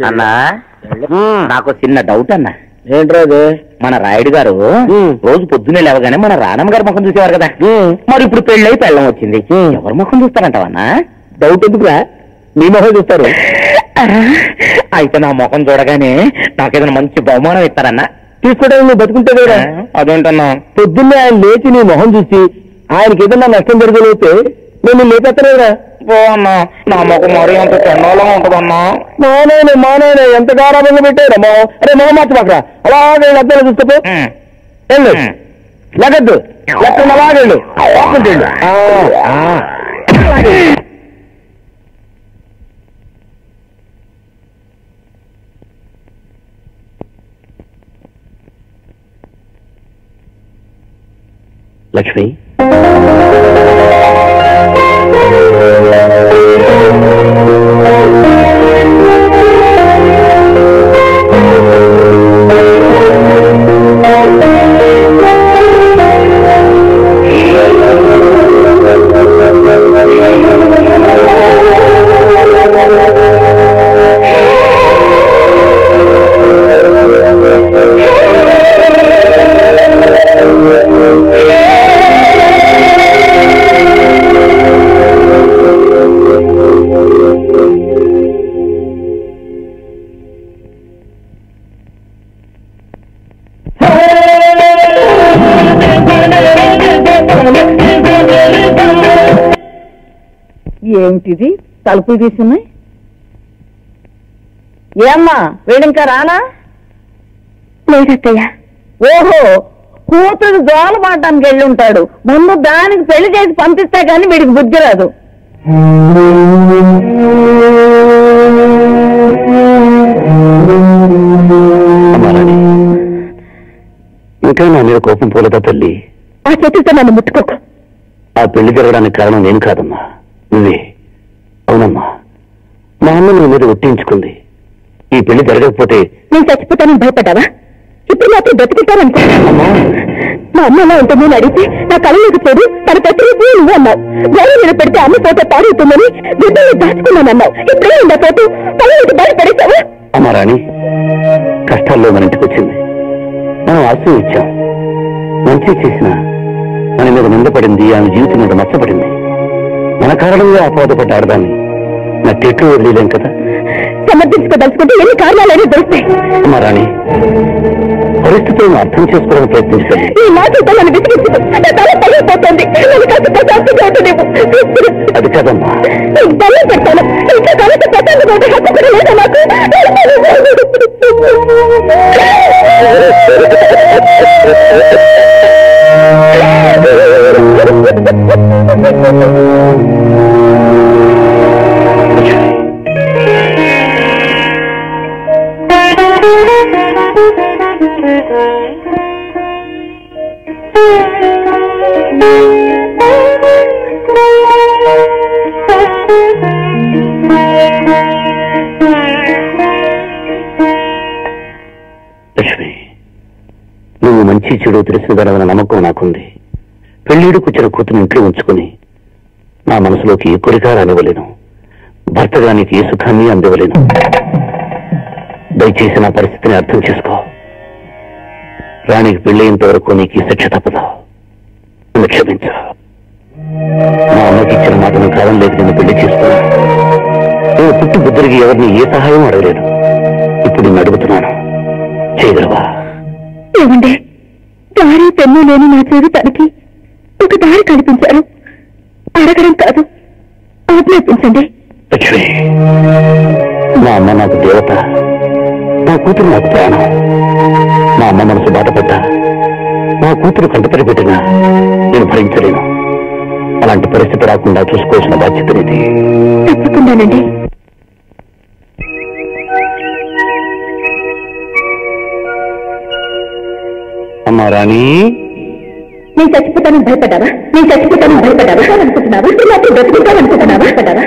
అన్నా నాకు చిన్న డౌట్ అన్నా. ఏంట్రాదు? మన రాయుడు గారు రోజు పొద్దున్నే లేవగానే మన రానమ్మ గారి ముఖం చూసేవారు కదా, మరి ఇప్పుడు పెళ్ళై పెళ్ళం వచ్చింది, ఎవరి ముఖం చూస్తారంటావన్నా? డౌట్ ఎందుకురా, నీ ముఖం చూస్తారు. అయితే నా ముఖం చూడగానే నాకేదైనా మంచి బహుమానం ఇస్తారన్నా? తీసుకోవడానికి నువ్వు బతుకుంటే వేరే. అదేంటన్నా? పొద్దున్నే ఆయన లేచి నీ మొహం చూసి ఆయనకి ఏదన్నా నష్టం జరగలేతే నేను లేపెత్తలేదురా. అన్నా నా ముఖం మరీ అంత చండాలంగా ఉంటుందన్నా. మానవునే ఎంత గారాబంగా పెట్టారా మొహం. అరే మొహం మార్చబాకరా, అలాగే అద్దెలు చూసుకో. వెళ్ళు, లెక్కద్దు, లెక్క అలాగేళ్ళు వాకుంటేళ్ళు. లక్ష్మి, ఏమిటిది తలుపులు తీసున్నాయి? ఏమ్మా వీడింకా రానా? లేదత్తయ్య. ఓహో, కూతురు దోలు మాడటానికి వెళ్ళి ఉంటాడు. ముందు దానికి పెళ్లి చేసి పంపిస్తే గానీ వీడికి బుద్ధి రాదు. ఇంకా నా మీద కోపం పోలేదా తల్లి? ఆ చేతులతో నన్ను ముట్టుకోకు. ఆ పెళ్లి జరగడానికి కారణం నేను కాదమ్మా, నువ్వే. అవునమ్మా, మా అమ్మ నీ మీద ఒట్టించుకుంది. ఈ పెళ్లి జరగకపోతే నేను చచ్చిపోతానని భయపడ్డావా? ఇప్పుడు మాత్రం బ్రతికితాననుకున్నా. మా అమ్మ ఎలా ఉంటుందని అడిగితే నా కళ్ళలోకి చూడు, తన ప్రతిదీ నువ్వు అన్నావు. గౌరవ మీద పెడితే అమ్మ పోతే పాడవుతుందని గుడ్డలు దాచుకున్నానన్నావు. ఇప్పుడే ఉందా పోతూ కళ్ళలోకి బయటపడేశావా? అమ్మా రాణి, కష్టాల్లో మన ఇంటికి వచ్చింది, మనం ఆశయం ఇచ్చాం. మంచి చేసిన మన మీద నిందపడింది, ఆమె జీవితం మీద మచ్చపడింది. మన కారణంగా అపవాదపడ్డ ఆడదాన్ని నా టెట్లు వదిలేం కదా. సమర్థించుకోదలుచుకుంటే ఎన్ని కారణాలైనా దొరుకుతాయి. అమ్మా రాణి, పరిస్థితులను అర్థం చేసుకోవడానికి ప్రయత్నించాలి. ఈ మాటలతో నన్ను విసిగించు, నా తల పగిలిపోతుంది. నన్ను కాస్త ప్రశాంతంగా ఉండలేవు. అది కాదమ్మా, నేను దండం పెడతాను. ఇంకా కాస్త ప్రశాంతంగా ఉండే హక్కు కూడా లేదా నాకు? లక్ష్మి, నువ్వు మంచి చెడు తెలిసినదన్న నమ్మకం నాకుంది. పెళ్లిడు కూర్చున్న కూతురు ఇంట్లో ఉంచుకుని నా మనసులోకి ఏ కోరిక రానివ్వలేను. భర్తగా నీకు ఏ సుఖాన్ని అందివ్వలేను. దయచేసి నా పరిస్థితిని అర్థం చేసుకో. రాణికి పెళ్ళేంత వరకు నీకు ఈ శిక్ష తప్పదు. నన్ను క్షమించు. మా అమ్మకి ఇచ్చిన మాటను కాలం లేదు, నేను పెళ్లి చేసుకున్నా. నేను పుట్టి బుద్ధుడికి ఎవరిని ఏ సహాయం అడగలేదు. ఇప్పుడు నేను అడుగుతున్నాను, చేయగలవా? ఏమండి, దారి పెన్ను లేని నా జీవితానికి ఒక దారి కనిపించారు. అడగడం కాదు, ఆజ్ఞాపించండి. లక్ష్మి, మా అమ్మ నాకు దేవత, నా కూతురు నాకు ప్రాణం. మా అమ్మ మనసు బాధపడ్డా, నా కూతురు కంటపడి పెట్టినా నేను భరించలేను. అలాంటి పరిస్థితి రాకుండా చూసుకోవాల్సిన బాధ్యత ఇది. తప్పకుండానండి. అమ్మా రాణి, నేను చచ్చిపోతానని భయపడ్డావా? నేను చచ్చిపోతానని భయపడ్డావా అనుకుంటున్నావా? నాకు బ్రతుకుతాననుకుంటున్నావా? పడ్డావా?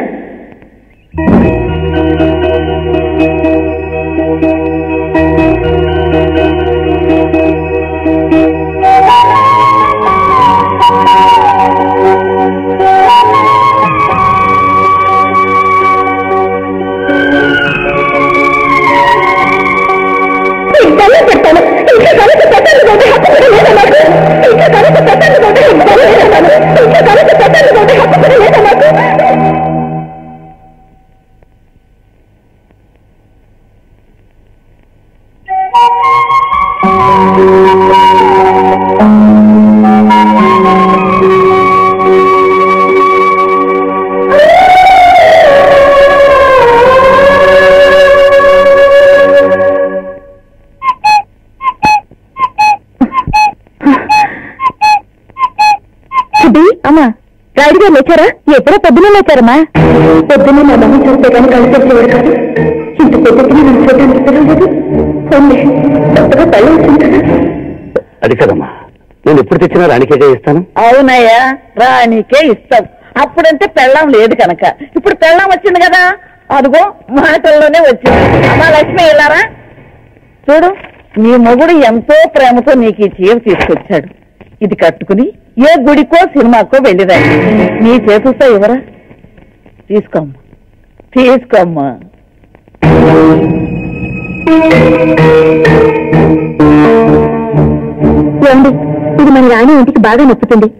గారు లేచారా? ఎప్పుడో పొద్దునే లేచారమ్మా. పొద్దున్నే నా మమ్మీ చూస్తే కానీ కలిసి వచ్చేవాడు కాదు. ఇంత పొద్దుకి నన్ను చూడడానికి పిలవలేదు. కొత్తగా తల్లి వచ్చింది కదా. అది కదమ్మా, నేను ఎప్పుడు తెచ్చినా రాణికేగా ఇస్తాను. అవునయ్యా, రాణికే ఇస్తాం. అప్పుడంటే పెళ్ళం లేదు కనుక, ఇప్పుడు పెళ్ళం వచ్చింది కదా, అదిగో మాటల్లోనే వచ్చింది. అమ్మా లక్ష్మి వెళ్ళారా? చూడు, నీ మొగుడు ఎంతో ప్రేమతో నీకు ఈ చీర తీసుకొచ్చాడు. ఇది కట్టుకుని ఏ గుడికో సినిమాకో వెళ్ళిరా. నీ చేతులతో ఎవరా? తీసుకోమ్మా, తీసుకోమ్మా. ఇది మన రాణి ఇంటికి బాగా నొప్పుతుంది.